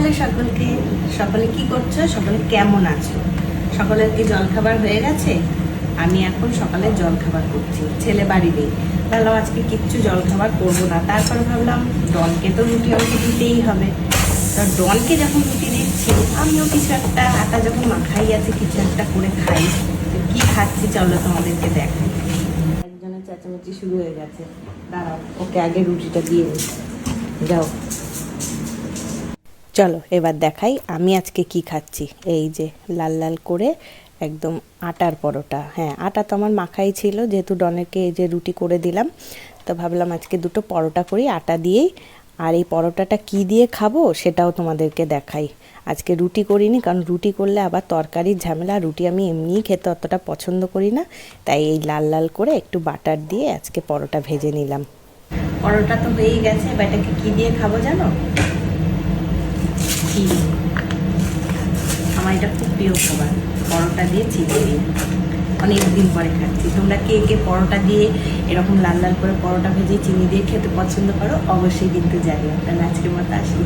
Hello সকলকে, সকলে কি করছো? সকলে কেমন আছো? সকলের কি জলখাবার হয়ে গেছে? আমি এখন সকালে জলখাবার করছি, ছেলে বাড়ি নেই, ভাবলাম আজকে কিচ্ছু জলখাবার করবো না। তারপরে ভাবলাম ডনকে তো রুটি আমাকে দিতেই হবে, তো ডনকে যখন রুটি দিচ্ছি আমিও কিছু একটা আটা যখন মাখাই আছে কিছু একটা করে খাই। তো কি খাচ্ছি চলো তোমাদেরকে দেখাই। একজনের চেঁচামেচি শুরু হয়ে গেছে, দাঁড়াও ওকে আগে রুটিটা দিয়ে নিই। যাও চলো এবার দেখাই আমি আজকে কি খাচ্ছি। এই যে লাল লাল করে একদম আটার পরোটা। হ্যাঁ, আটা তো আমার মাখাই ছিল, যেহেতু ডনেরকে এই যে রুটি করে দিলাম, তো ভাবলাম আজকে দুটো পরোটা করি আটা দিয়েই। আর এই পরোটাটা কি দিয়ে খাবো সেটাও তোমাদেরকে দেখাই। আজকে রুটি করিনি, কারণ রুটি করলে আবার তরকারির ঝামেলা, রুটি আমি এমনিই খেতে অতটা পছন্দ করি না, তাই এই লাল লাল করে একটু বাটার দিয়ে আজকে পরোটা ভেজে নিলাম। পরোটা তো হয়েই গেছে, এবার এটাকে কী দিয়ে খাবো জানো? চিনি। আমার এটা খুব প্রিয় খাবার, পরোটা দিয়ে চিনি দিয়ে অনেকদিন পরে খাচ্ছি। তোমরা কে কে পরোটা দিয়ে এরকম লাল লাল করে পরোটা ভেজে চিনি দিয়ে খেতে পছন্দ করো অবশ্যই কিন্তু জানিও। তাহলে আজকের মতো আসি।